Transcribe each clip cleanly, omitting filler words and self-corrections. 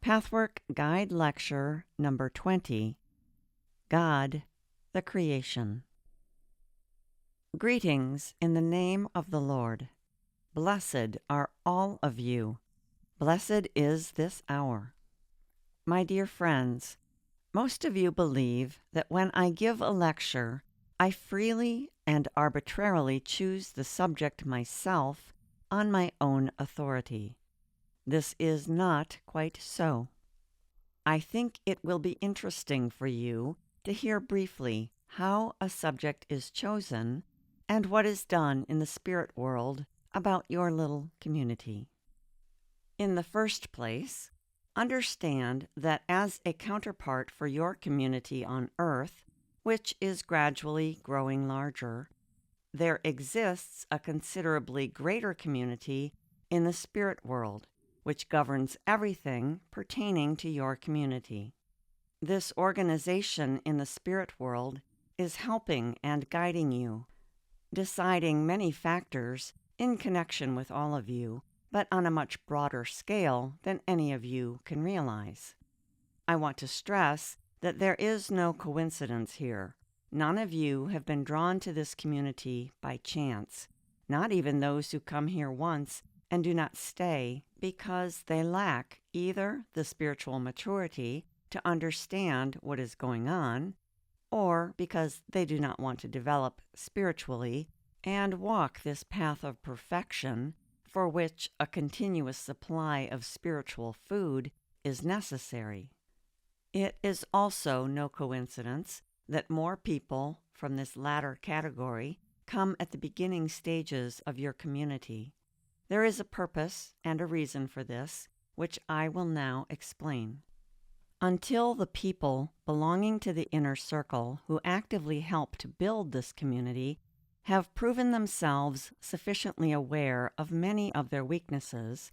Pathwork Guide Lecture number 20, God, the Creation. Greetings in the name of the Lord. Blessed are all of you. Blessed is this hour. My dear friends, most of you believe that when I give a lecture, I freely and arbitrarily choose the subject myself on my own authority. This is not quite so. I think it will be interesting for you to hear briefly how a subject is chosen and what is done in the spirit world about your little community. In the first place, understand that as a counterpart for your community on Earth, which is gradually growing larger, there exists a considerably greater community in the spirit world, which governs everything pertaining to your community. This organization in the spirit world is helping and guiding you, deciding many factors in connection with all of you, but on a much broader scale than any of you can realize. I want to stress that there is no coincidence here. None of you have been drawn to this community by chance, not even those who come here once and do not stay because they lack either the spiritual maturity to understand what is going on, or because they do not want to develop spiritually and walk this path of perfection for which a continuous supply of spiritual food is necessary. It is also no coincidence that more people from this latter category come at the beginning stages of your community. There is a purpose and a reason for this, which I will now explain. Until the people belonging to the inner circle who actively help to build this community have proven themselves sufficiently aware of many of their weaknesses,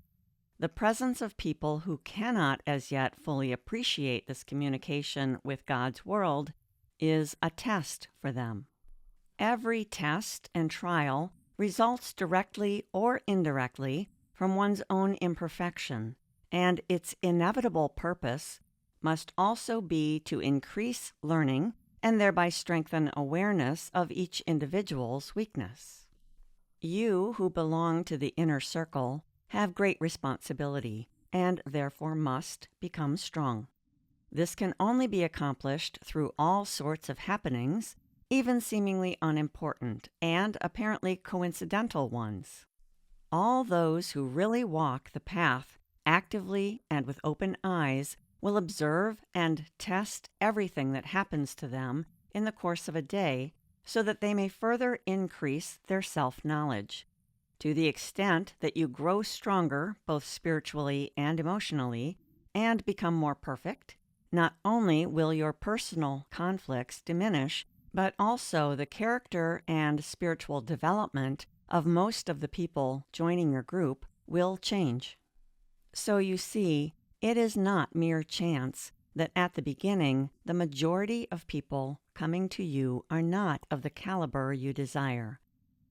the presence of people who cannot as yet fully appreciate this communication with God's world is a test for them. Every test and trial results directly or indirectly from one's own imperfection, and its inevitable purpose must also be to increase learning and thereby strengthen awareness of each individual's weakness. You who belong to the inner circle have great responsibility and therefore must become strong. This can only be accomplished through all sorts of happenings, even seemingly unimportant and apparently coincidental ones. All those who really walk the path actively and with open eyes will observe and test everything that happens to them in the course of a day so that they may further increase their self-knowledge. To the extent that you grow stronger both spiritually and emotionally and become more perfect, not only will your personal conflicts diminish, but also the character and spiritual development of most of the people joining your group will change. So you see, it is not mere chance that at the beginning the majority of people coming to you are not of the caliber you desire.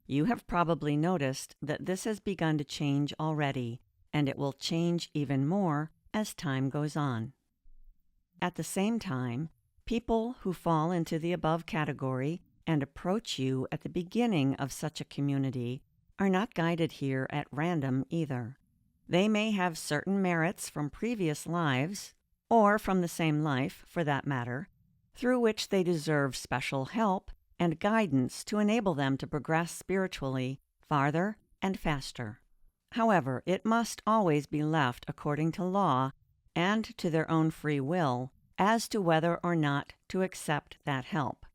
You have probably noticed that this has begun to change already, and it will change even more as time goes on. At the same time, people who fall into the above category and approach you at the beginning of such a community are not guided here at random either. They may have certain merits from previous lives, or from the same life for that matter, through which they deserve special help and guidance to enable them to progress spiritually farther and faster. However, it must always be left according to law and to their own free will as to whether or not to accept that help.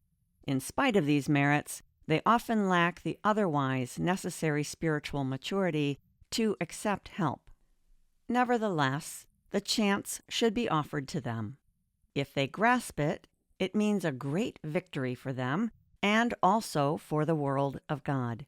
In spite of these merits, they often lack the otherwise necessary spiritual maturity to accept help. Nevertheless, the chance should be offered to them. If they grasp it, it means a great victory for them and also for the world of God.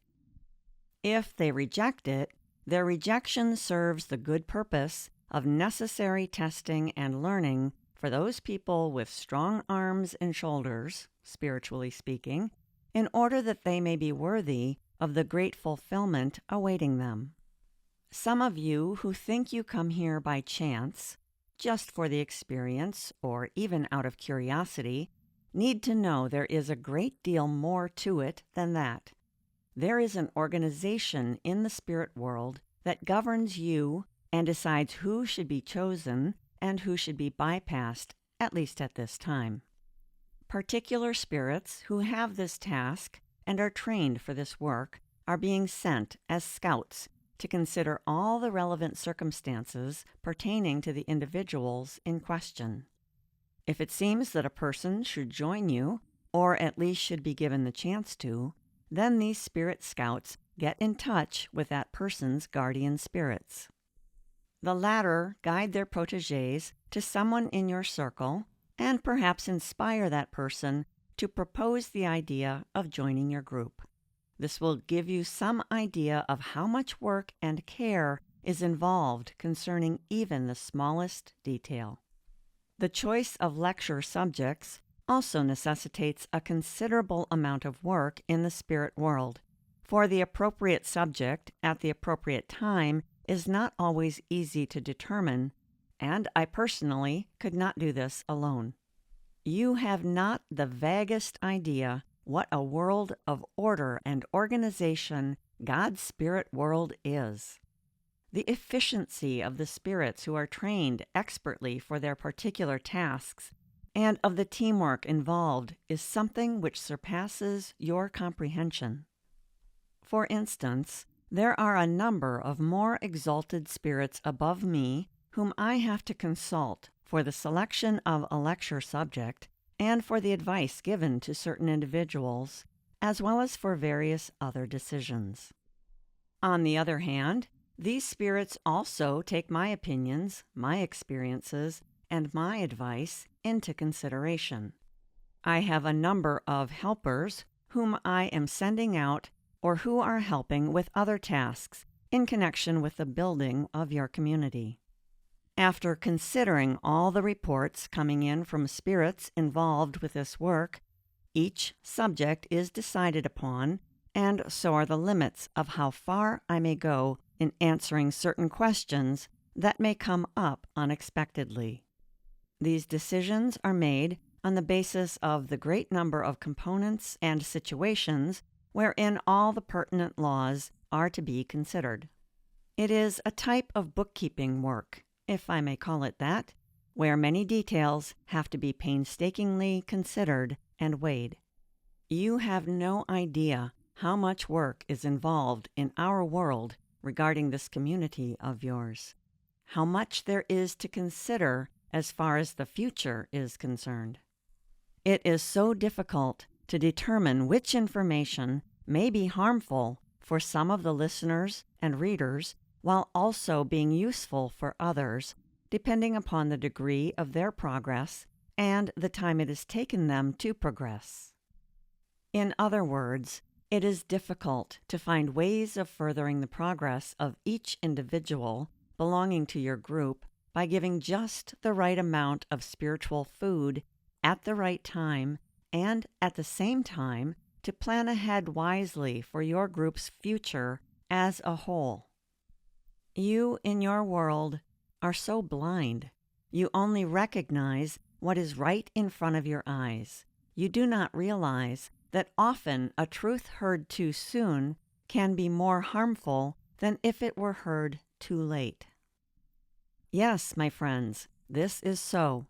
If they reject it, their rejection serves the good purpose of necessary testing and learning for those people with strong arms and shoulders, spiritually speaking, in order that they may be worthy of the great fulfillment awaiting them. Some of you who think you come here by chance just for the experience or even out of curiosity, need to know there is a great deal more to it than that. There is an organization in the spirit world that governs you and decides who should be chosen and who should be bypassed, at least at this time. Particular spirits who have this task and are trained for this work are being sent as scouts to consider all the relevant circumstances pertaining to the individuals in question. If it seems that a person should join you, or at least should be given the chance to, then these spirit scouts get in touch with that person's guardian spirits. The latter guide their protégés to someone in your circle and perhaps inspire that person to propose the idea of joining your group. This will give you some idea of how much work and care is involved concerning even the smallest detail. The choice of lecture subjects also necessitates a considerable amount of work in the spirit world, for the appropriate subject at the appropriate time is not always easy to determine, and I personally could not do this alone. You have not the vaguest idea what a world of order and organization God's spirit world is. The efficiency of the spirits who are trained expertly for their particular tasks and of the teamwork involved is something which surpasses your comprehension. For instance, there are a number of more exalted spirits above me whom I have to consult for the selection of a lecture subject and for the advice given to certain individuals, as well as for various other decisions. On the other hand, these spirits also take my opinions, my experiences, and my advice into consideration. I have a number of helpers whom I am sending out or who are helping with other tasks in connection with the building of your community. After considering all the reports coming in from spirits involved with this work, each subject is decided upon, and so are the limits of how far I may go in answering certain questions that may come up unexpectedly. These decisions are made on the basis of the great number of components and situations wherein all the pertinent laws are to be considered. It is a type of bookkeeping work, if I may call it that, where many details have to be painstakingly considered and weighed. You have no idea how much work is involved in our world regarding this community of yours, how much there is to consider as far as the future is concerned. It is so difficult to determine which information may be harmful for some of the listeners and readers while also being useful for others, depending upon the degree of their progress and the time it has taken them to progress. In other words, it is difficult to find ways of furthering the progress of each individual belonging to your group by giving just the right amount of spiritual food at the right time and at the same time to plan ahead wisely for your group's future as a whole. You in your world are so blind. You only recognize what is right in front of your eyes. You do not realize that often a truth heard too soon can be more harmful than if it were heard too late. Yes, my friends, this is so.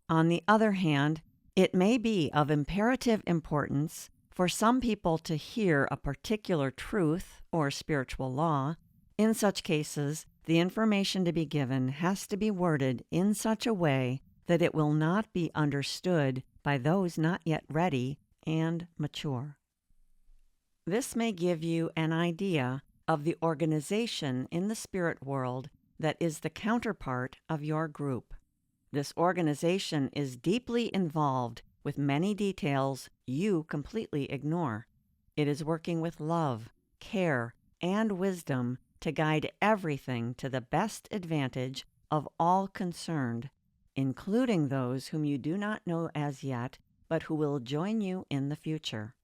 On the other hand, it may be of imperative importance for some people to hear a particular truth or spiritual law. In such cases, the information to be given has to be worded in such a way that it will not be understood by those not yet ready and mature. This may give you an idea of the organization in the spirit world that is the counterpart of your group. This organization is deeply involved with many details you completely ignore. It is working with love, care, and wisdom to guide everything to the best advantage of all concerned, including those whom you do not know as yet, but who will join you in the future.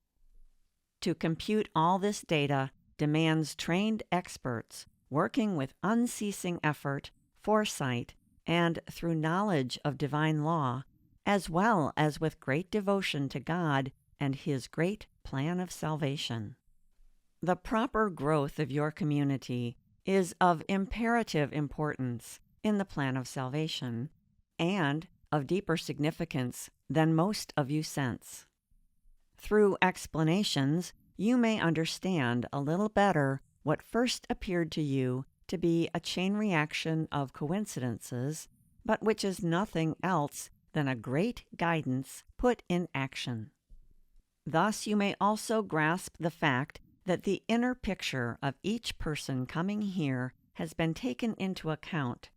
To compute all this data demands trained experts working with unceasing effort, foresight, and through knowledge of divine law, as well as with great devotion to God and His great plan of salvation. The proper growth of your community is of imperative importance in the plan of salvation, and of deeper significance than most of you sense. Through explanations, you may understand a little better what first appeared to you to be a chain reaction of coincidences, but which is nothing else than a great guidance put in action. Thus you may also grasp the fact that the inner picture of each person coming here has been taken into account,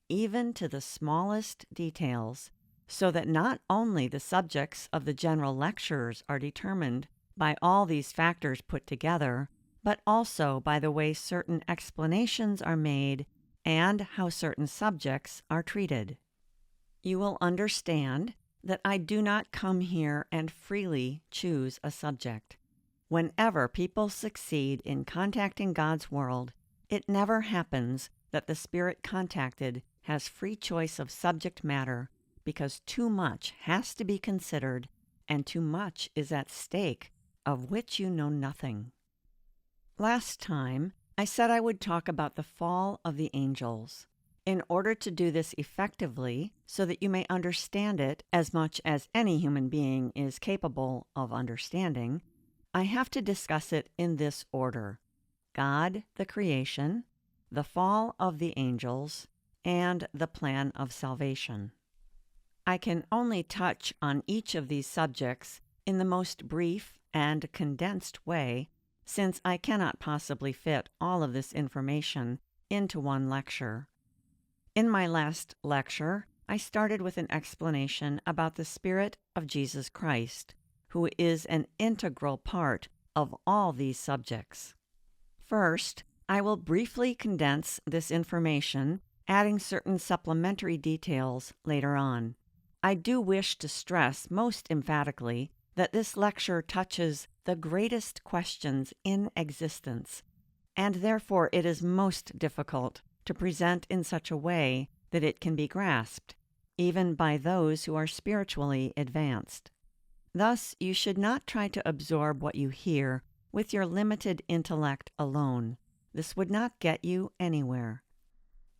even to the smallest details, so that not only the subjects of the general lectures are determined by all these factors put together, but also by the way certain explanations are made and how certain subjects are treated. You will understand that I do not come here and freely choose a subject. Whenever people succeed in contacting God's world, it never happens that the spirit contacted has free choice of subject matter, because too much has to be considered and too much is at stake of which you know nothing. Last time, I said I would talk about the fall of the angels. In order to do this effectively, so that you may understand it as much as any human being is capable of understanding, I have to discuss it in this order: God, the creation, the fall of the angels, and the plan of salvation. I can only touch on each of these subjects in the most brief and condensed way, since I cannot possibly fit all of this information into one lecture. In my last lecture, I started with an explanation about the Spirit of Jesus Christ, who is an integral part of all these subjects. First, I will briefly condense this information, adding certain supplementary details later on. I do wish to stress most emphatically that this lecture touches the greatest questions in existence, and therefore it is most difficult to present in such a way that it can be grasped, even by those who are spiritually advanced. Thus, you should not try to absorb what you hear with your limited intellect alone. This would not get you anywhere.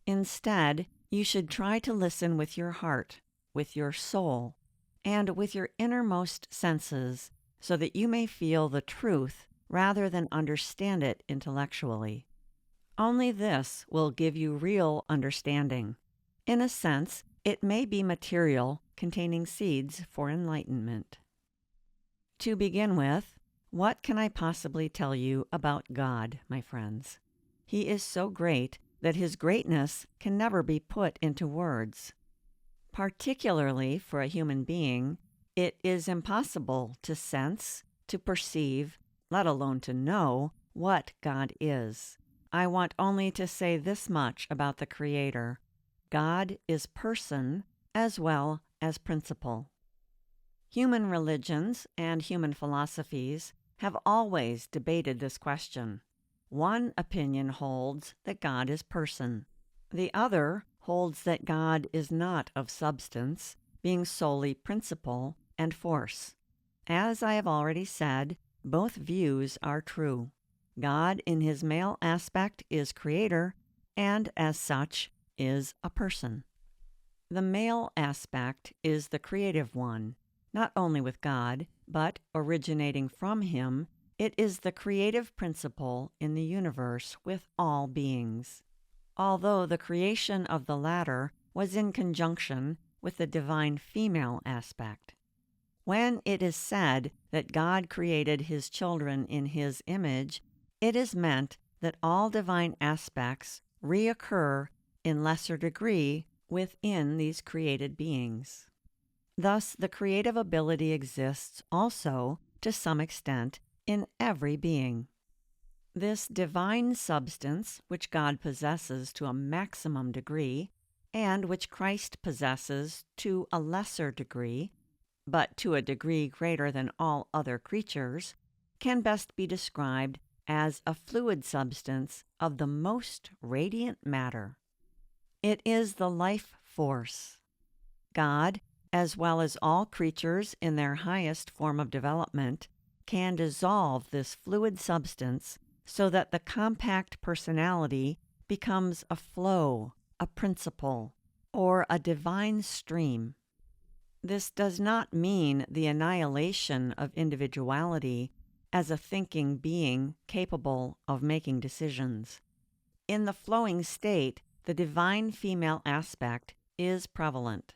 Instead, you should try to listen with your heart, with your soul, and with your innermost senses, so that you may feel the truth rather than understand it intellectually. Only this will give you real understanding. In a sense, it may be material containing seeds for enlightenment. To begin with, what can I possibly tell you about God, my friends? He is so great that His greatness can never be put into words. Particularly for a human being, it is impossible to sense, to perceive, let alone to know what God is. I want only to say this much about the Creator: God is person as well as principle. Human religions and human philosophies have always debated this question. One opinion holds that God is person. The other holds that God is not of substance, being solely principle and force. As I have already said, both views are true. God in His male aspect is creator, and as such is a person. The male aspect is the creative one, not only with God, but originating from Him, it is the creative principle in the universe with all beings. Although the creation of the latter was in conjunction with the divine female aspect. When it is said that God created His children in His image, it is meant that all divine aspects reoccur in lesser degree within these created beings. Thus, the creative ability exists also, to some extent, in every being. This divine substance, which God possesses to a maximum degree, and which Christ possesses to a lesser degree, but to a degree greater than all other creatures, can best be described as a fluid substance of the most radiant matter. It is the life force. God, as well as all creatures in their highest form of development, can dissolve this fluid substance so that the compact personality becomes a flow, a principle, or a divine stream. This does not mean the annihilation of individuality as a thinking being capable of making decisions. In the flowing state, the divine female aspect is prevalent.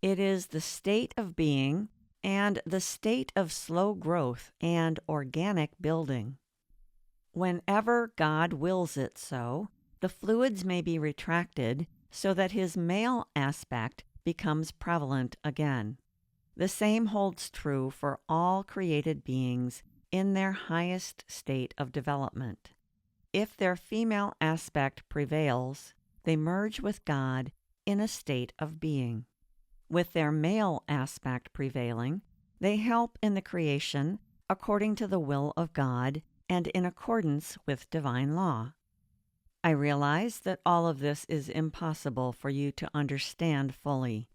It is the state of being and the state of slow growth and organic building. Whenever God wills it so, the fluids may be retracted so that his male aspect becomes prevalent again. The same holds true for all created beings in their highest state of development. If their female aspect prevails, they merge with God in a state of being. With their male aspect prevailing, they help in the creation according to the will of God and in accordance with divine law. I realize that all of this is impossible for you to understand fully.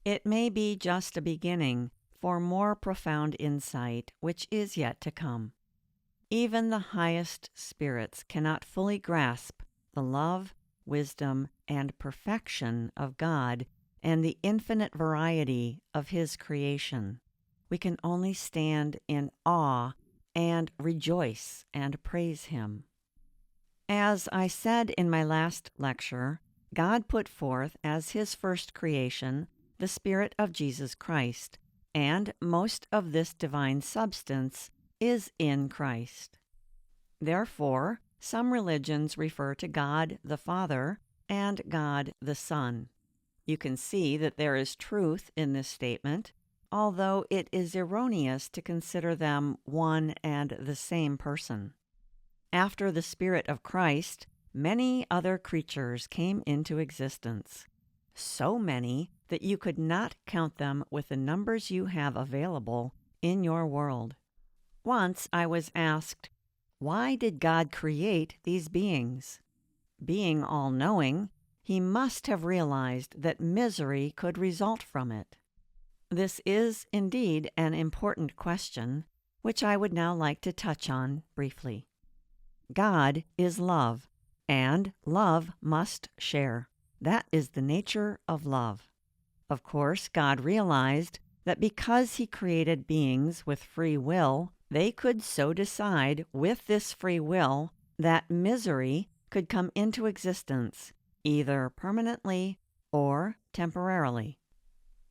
It may be just a beginning for more profound insight which is yet to come. Even the highest spirits cannot fully grasp the love, wisdom, and perfection of God and the infinite variety of his creation. We can only stand in awe and rejoice and praise him. As I said in my last lecture, God put forth as his first creation the Spirit of Jesus Christ, and most of this divine substance is in Christ. Therefore, some religions refer to God the Father and God the Son. You can see that there is truth in this statement, although it is erroneous to consider them one and the same person. After the Spirit of Christ, many other creatures came into existence. So many that you could not count them with the numbers you have available in your world. Once I was asked, why did God create these beings? Being all-knowing, he must have realized that misery could result from it. This is indeed an important question, which I would now like to touch on briefly. God is love, and love must share. That is the nature of love. Of course, God realized that because he created beings with free will, they could so decide with this free will that misery could come into existence, either permanently or temporarily.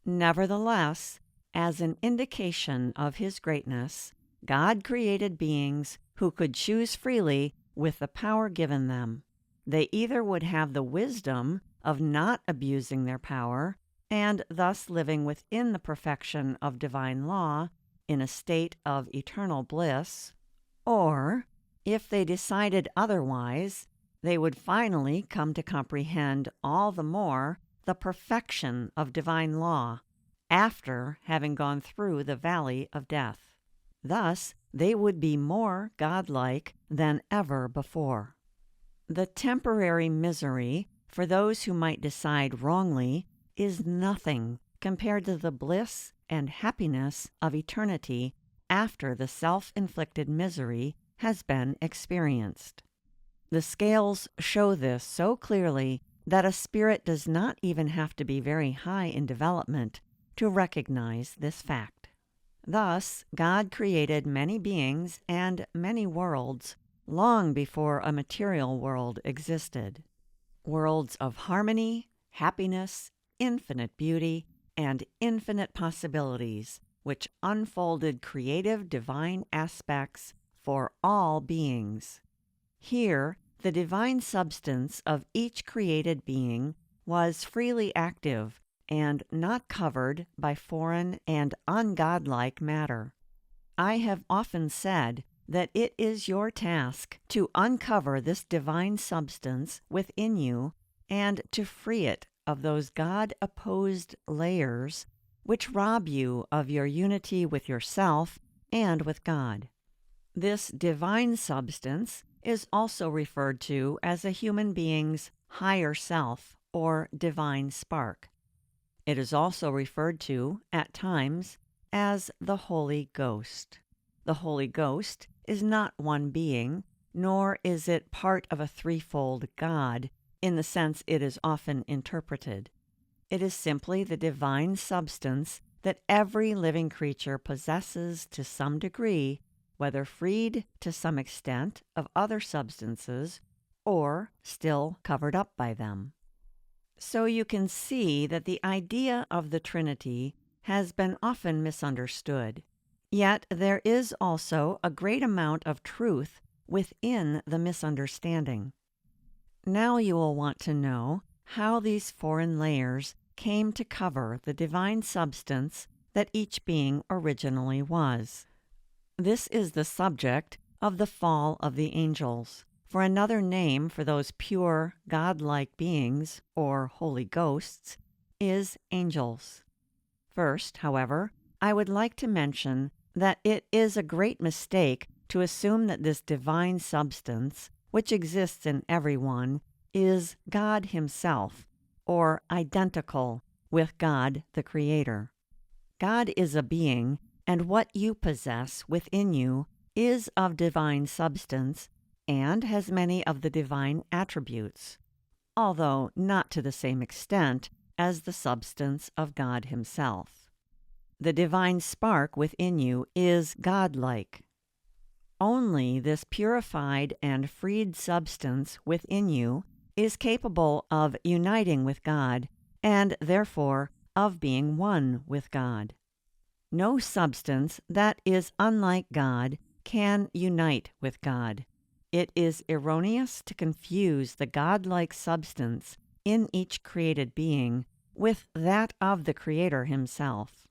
Nevertheless, as an indication of his greatness, God created beings who could choose freely with the power given them. They either would have the wisdom of not abusing their power and thus living within the perfection of divine law in a state of eternal bliss, or, if they decided otherwise, they would finally come to comprehend all the more the perfection of divine law after having gone through the valley of death. Thus, they would be more godlike than ever before. The temporary misery for those who might decide wrongly is nothing compared to the bliss and happiness of eternity after the self-inflicted misery has been experienced. The scales show this so clearly that a spirit does not even have to be very high in development to recognize this fact. Thus, God created many beings and many worlds long before a material world existed. Worlds of harmony, happiness, infinite beauty, and infinite possibilities, which unfolded creative divine aspects for all beings. Here, the divine substance of each created being was freely active and not covered by foreign and ungodlike matter. I have often said that it is your task to uncover this divine substance within you and to free it of those God-opposed layers which rob you of your unity with yourself and with God. This divine substance is also referred to as a human being's higher self or divine spark. It is also referred to, at times, as the Holy Ghost. The Holy Ghost is not one being, nor is it part of a threefold God in the sense it is often interpreted. It is simply the divine substance that every living creature possesses to some degree, whether freed to some extent of other substances or still covered up by them. So you can see that the idea of the Trinity has been often misunderstood. Yet there is also a great amount of truth within the misunderstanding. Now you will want to know how these foreign layers came to cover the divine substance that each being originally was. This is the subject of the fall of the angels, for another name for those pure, godlike beings, or holy ghosts, is angels. First, however, I would like to mention that it is a great mistake to assume that this divine substance, which exists in everyone, is God Himself, or identical with God the Creator. God is a being, and what you possess within you is of divine substance and has many of the divine attributes, although not to the same extent as the substance of God Himself. The divine spark within you is godlike. Only this purified and freed substance within you is capable of uniting with God and therefore of being one with God. No substance that is unlike God can unite with God. It is erroneous to confuse the godlike substance in each created being with that of the Creator Himself.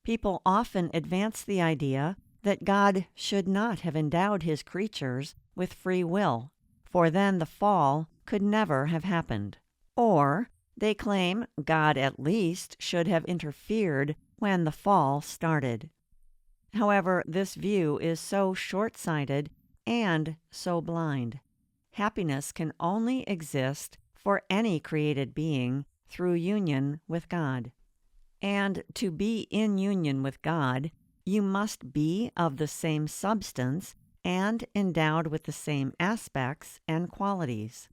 People often advance the idea that God should not have endowed His creatures with free will, for then the fall could never have happened. Or they claim God at least should have interfered when the fall started. However, this view is so short-sighted and so blind. Happiness can only exist for any created being through union with God. And to be in union with God, you must be of the same substance and endowed with the same aspects and qualities.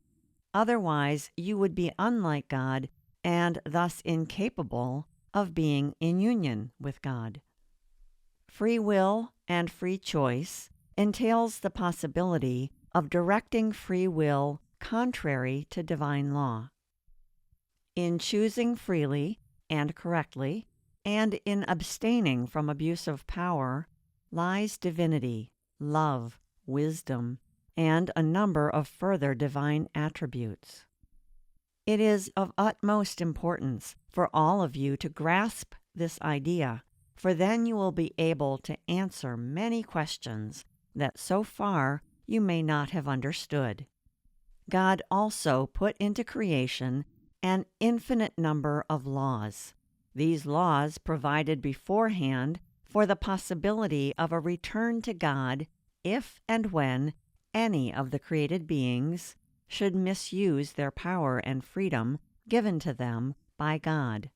Otherwise, you would be unlike God and thus incapable of being in union with God. Free will and free choice entails the possibility of directing free will contrary to divine law. In choosing freely and correctly, and in abstaining from abuse of power, lies divinity, love, wisdom, and a number of further divine attributes. It is of utmost importance for all of you to grasp this idea, for then you will be able to answer many questions that so far you may not have understood. God also put into creation an infinite number of laws. These laws provided beforehand for the possibility of a return to God if and when any of the created beings should misuse their power and freedom given to them by God.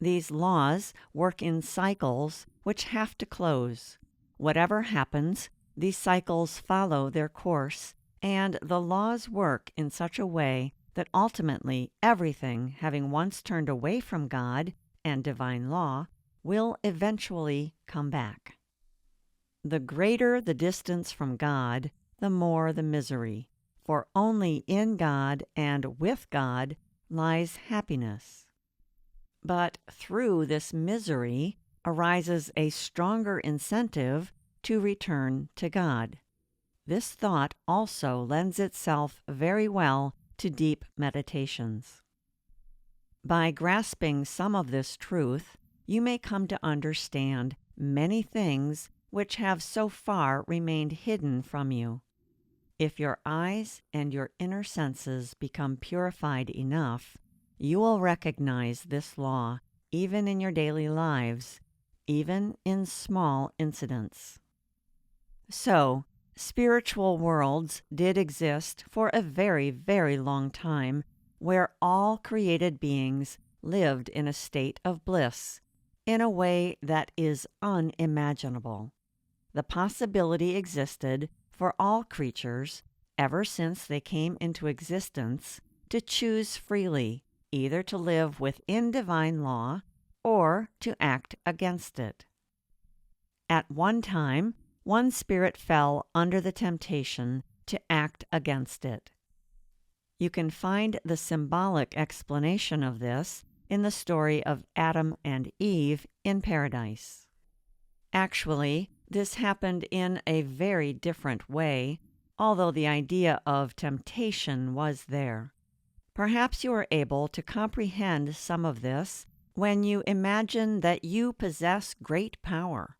These laws work in cycles which have to close. Whatever happens, these cycles follow their course, and the laws work in such a way that ultimately everything having once turned away from God and divine law will eventually come back. The greater the distance from God, the more the misery, for only in God and with God lies happiness. But through this misery arises a stronger incentive to return to God. This thought also lends itself very well to deep meditations. By grasping some of this truth, you may come to understand many things which have so far remained hidden from you. If your eyes and your inner senses become purified enough, you will recognize this law even in your daily lives, even in small incidents. So, spiritual worlds did exist for a very, very long time, where all created beings lived in a state of bliss in a way that is unimaginable. The possibility existed for all creatures, ever since they came into existence, to choose freely, either to live within divine law or to act against it. At one time, one spirit fell under the temptation to act against it. You can find the symbolic explanation of this in the story of Adam and Eve in paradise. Actually, this happened in a very different way, although the idea of temptation was there. Perhaps you are able to comprehend some of this when you imagine that you possess great power.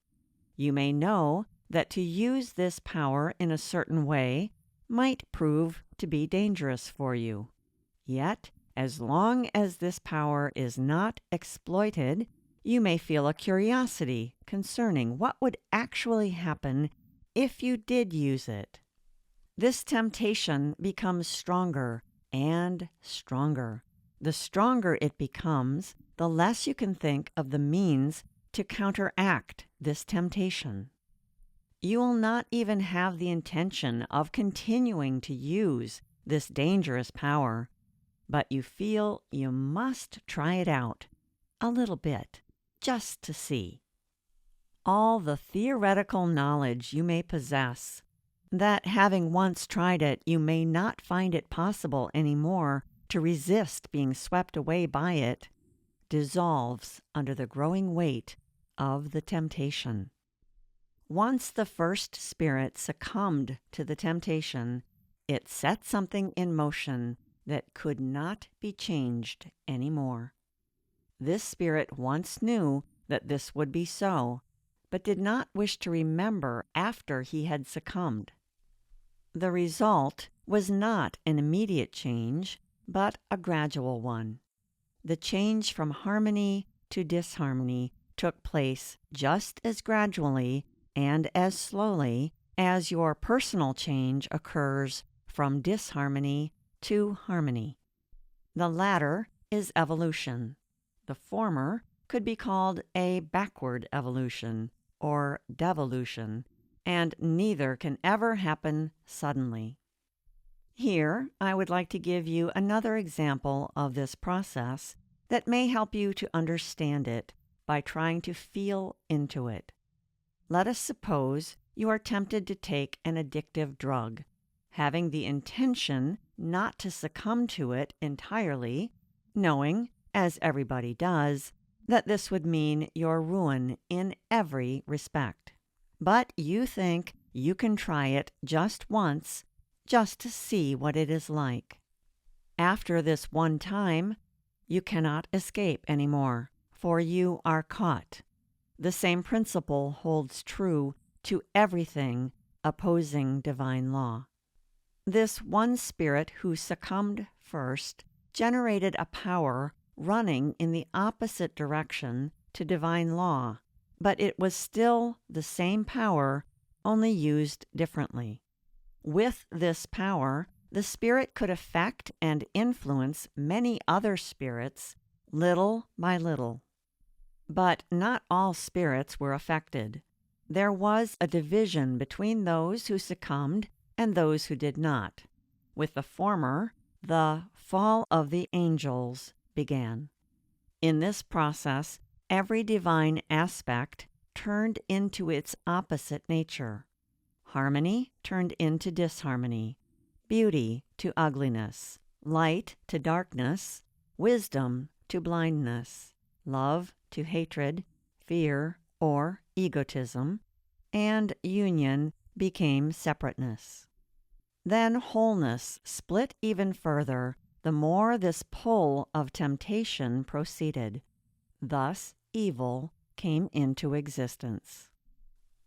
You may know that to use this power in a certain way might prove to be dangerous for you. Yet, as long as this power is not exploited, you may feel a curiosity concerning what would actually happen if you did use it. This temptation becomes stronger and stronger. The stronger it becomes, the less you can think of the means to counteract this temptation. You will not even have the intention of continuing to use this dangerous power, but you feel you must try it out a little bit, just to see. All the theoretical knowledge you may possess, that having once tried it, you may not find it possible anymore to resist being swept away by it, dissolves under the growing weight of the temptation. Once the first spirit succumbed to the temptation, it set something in motion that could not be changed anymore. This spirit once knew that this would be so, but did not wish to remember after he had succumbed. The result was not an immediate change, but a gradual one. The change from harmony to disharmony took place just as gradually and as slowly as your personal change occurs from disharmony to harmony. The latter is evolution. The former could be called a backward evolution or devolution, and neither can ever happen suddenly. Here, I would like to give you another example of this process that may help you to understand it by trying to feel into it. Let us suppose you are tempted to take an addictive drug, having the intention not to succumb to it entirely, knowing, as everybody does, that this would mean your ruin in every respect. But you think you can try it just once, just to see what it is like. After this one time, you cannot escape anymore, for you are caught. The same principle holds true to everything opposing divine law. This one spirit who succumbed first generated a power running in the opposite direction to divine law, but it was still the same power, only used differently. With this power, the spirit could affect and influence many other spirits, little by little. But not all spirits were affected. There was a division between those who succumbed and those who did not. With the former, the fall of the angels began. In this process, every divine aspect turned into its opposite nature. Harmony turned into disharmony, beauty to ugliness, light to darkness, wisdom to blindness, love to hatred, fear or egotism, and union became separateness. Then wholeness split even further the more this pull of temptation proceeded. Thus evil came into existence.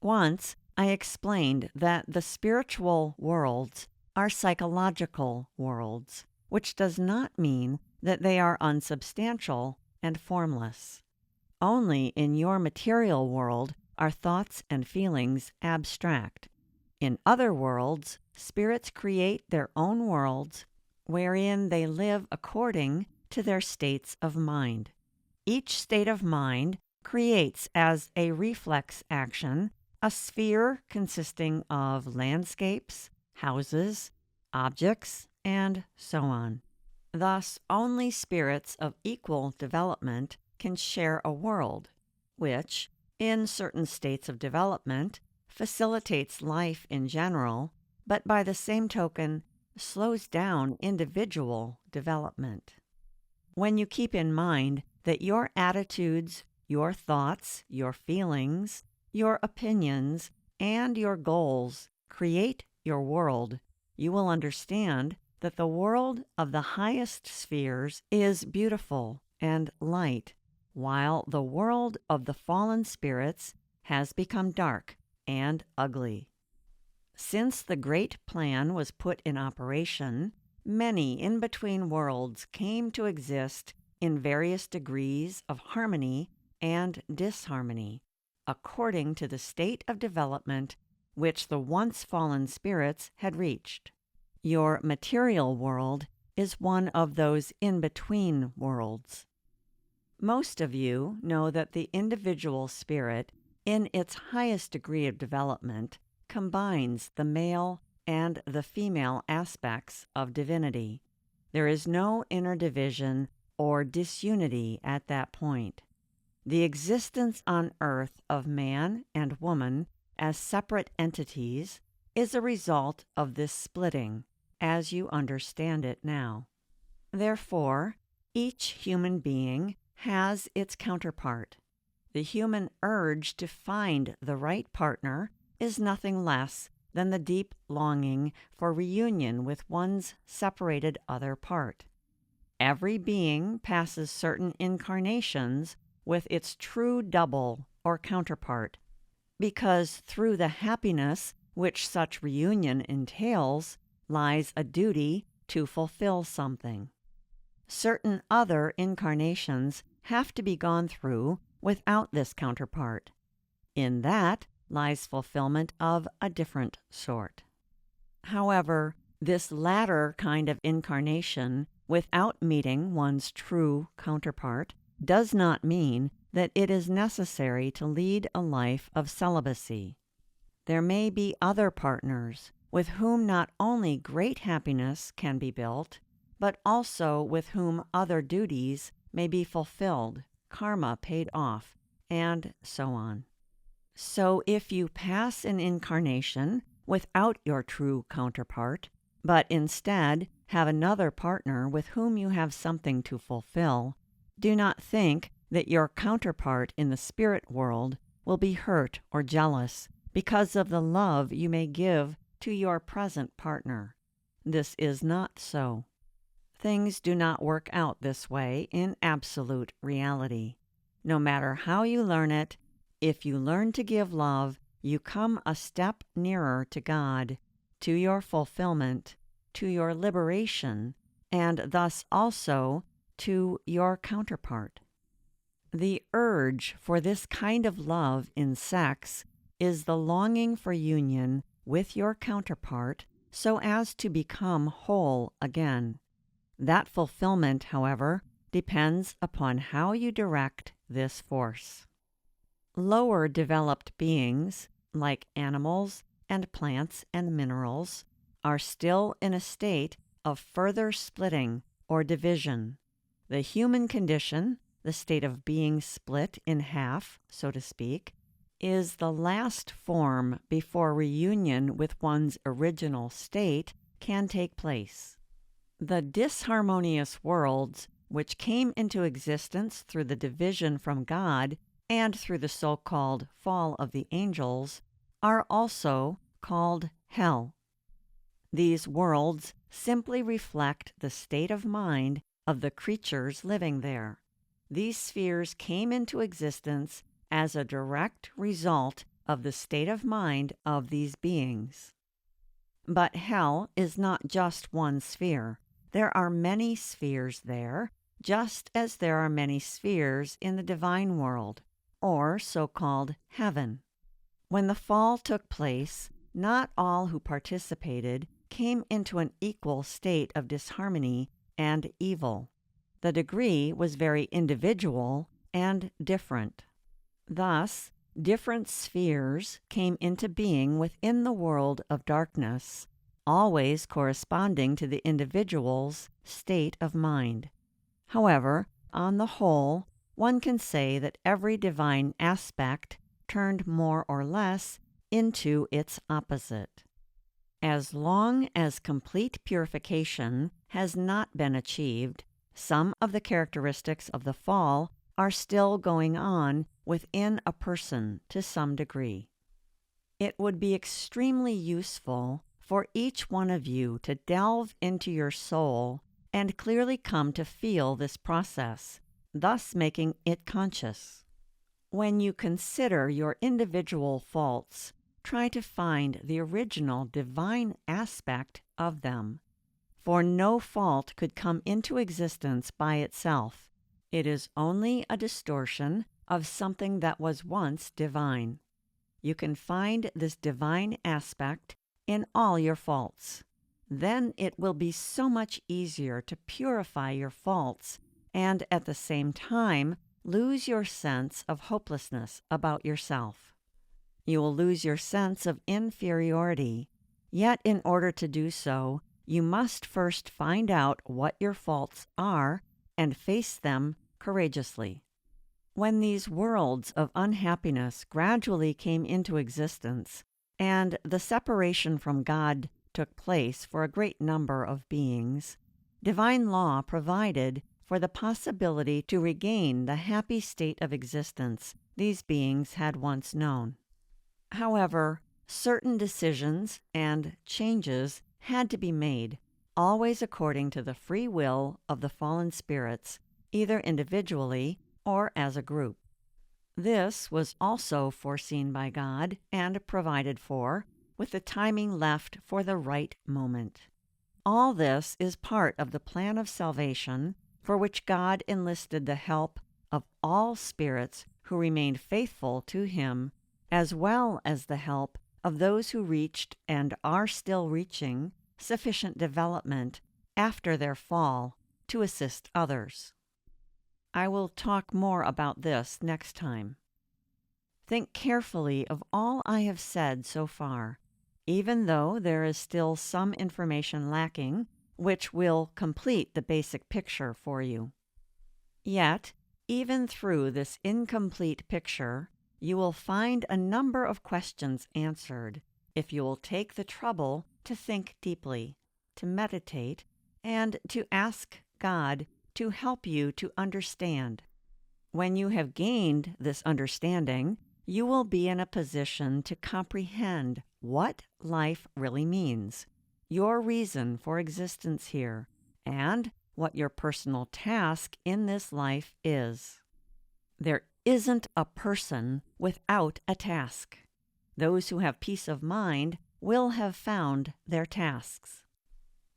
Once I explained that the spiritual worlds are psychological worlds, which does not mean that they are unsubstantial and formless. Only in your material world are thoughts and feelings abstract. In other worlds, spirits create their own worlds wherein they live according to their states of mind. Each state of mind creates as a reflex action a sphere consisting of landscapes, houses, objects, and so on. Thus, only spirits of equal development can share a world, which, in certain states of development, facilitates life in general, but by the same token slows down individual development. When you keep in mind that your attitudes, your thoughts, your feelings, your opinions, and your goals create your world, you will understand that the world of the highest spheres is beautiful and light, while the world of the fallen spirits has become dark and ugly. Since the great plan was put in operation, many in-between worlds came to exist in various degrees of harmony and disharmony, according to the state of development which the once fallen spirits had reached. Your material world is one of those in-between worlds. Most of you know that the individual spirit, in its highest degree of development, combines the male and the female aspects of divinity. There is no inner division or disunity at that point. The existence on earth of man and woman as separate entities is a result of this splitting, as you understand it now. Therefore, each human being has its counterpart. The human urge to find the right partner is nothing less than the deep longing for reunion with one's separated other part. Every being passes certain incarnations with its true double or counterpart, because through the happiness which such reunion entails lies a duty to fulfill something. Certain other incarnations have to be gone through without this counterpart. In that lies fulfillment of a different sort. However, this latter kind of incarnation without meeting one's true counterpart does not mean that it is necessary to lead a life of celibacy. There may be other partners with whom not only great happiness can be built, but also with whom other duties may be fulfilled, karma paid off, and so on. So if you pass an incarnation without your true counterpart, but instead have another partner with whom you have something to fulfill, do not think that your counterpart in the spirit world will be hurt or jealous because of the love you may give to your present partner. This is not so. Things do not work out this way in absolute reality. No matter how you learn it, if you learn to give love, you come a step nearer to God, to your fulfillment, to your liberation, and thus also to your counterpart. The urge for this kind of love in sex is the longing for union with your counterpart so as to become whole again. That fulfillment, however, depends upon how you direct this force. Lower developed beings, like animals and plants and minerals, are still in a state of further splitting or division. The human condition, the state of being split in half, so to speak, is the last form before reunion with one's original state can take place. The disharmonious worlds, which came into existence through the division from God and through the so-called fall of the angels, are also called hell. These worlds simply reflect the state of mind of the creatures living there. These spheres came into existence as a direct result of the state of mind of these beings. But hell is not just one sphere. There are many spheres there, just as there are many spheres in the divine world, or so-called heaven. When the fall took place, not all who participated came into an equal state of disharmony and evil. The degree was very individual and different. Thus, different spheres came into being within the world of darkness, always corresponding to the individual's state of mind. However, on the whole, one can say that every divine aspect turned more or less into its opposite. As long as complete purification has not been achieved, some of the characteristics of the fall are still going on within a person to some degree. It would be extremely useful for each one of you to delve into your soul and clearly come to feel this process, thus making it conscious. When you consider your individual faults, try to find the original divine aspect of them. For no fault could come into existence by itself. It is only a distortion of something that was once divine. You can find this divine aspect in all your faults. Then it will be so much easier to purify your faults and at the same time lose your sense of hopelessness about yourself. You will lose your sense of inferiority, yet in order to do so, you must first find out what your faults are and face them courageously. When these worlds of unhappiness gradually came into existence, and the separation from God took place for a great number of beings, divine law provided for the possibility to regain the happy state of existence these beings had once known. However, certain decisions and changes had to be made, always according to the free will of the fallen spirits, either individually or as a group. This was also foreseen by God and provided for, with the timing left for the right moment. All this is part of the plan of salvation for which God enlisted the help of all spirits who remained faithful to Him, as well as the help of those who reached and are still reaching sufficient development after their fall to assist others. I will talk more about this next time. Think carefully of all I have said so far, even though there is still some information lacking, which will complete the basic picture for you. Yet, even through this incomplete picture, you will find a number of questions answered if you will take the trouble to think deeply, to meditate, and to ask God to help you to understand. When you have gained this understanding, you will be in a position to comprehend what life really means, your reason for existence here, and what your personal task in this life is. There isn't a person without a task. Those who have peace of mind will have found their tasks.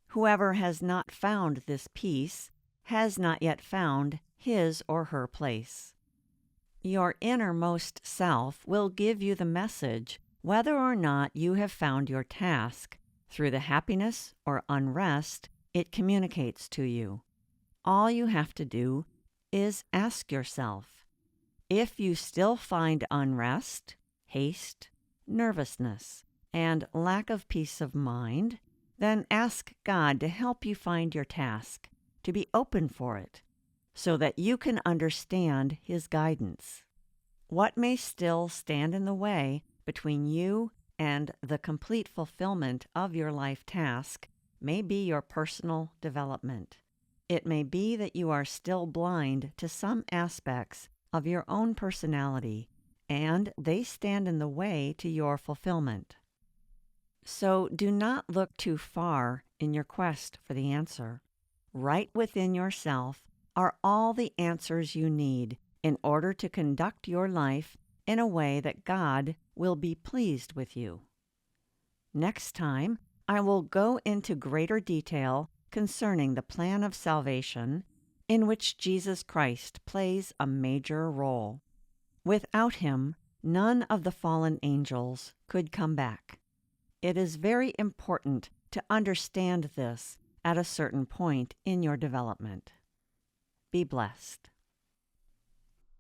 Whoever has not found this peace has not yet found his or her place. Your innermost self will give you the message whether or not you have found your task through the happiness or unrest it communicates to you. All you have to do is ask yourself, if you still find unrest, haste, nervousness, and lack of peace of mind, then ask God to help you find your task, to be open for it, so that you can understand His guidance. What may still stand in the way between you and the complete fulfillment of your life task may be your personal development. It may be that you are still blind to some aspects of your own personality, and they stand in the way to your fulfillment. So do not look too far in your quest for the answer. Right within yourself are all the answers you need in order to conduct your life in a way that God will be pleased with you. Next time, I will go into greater detail concerning the plan of salvation in which Jesus Christ plays a major role. Without Him, none of the fallen angels could come back. It is very important to understand this at a certain point in your development. Be blessed.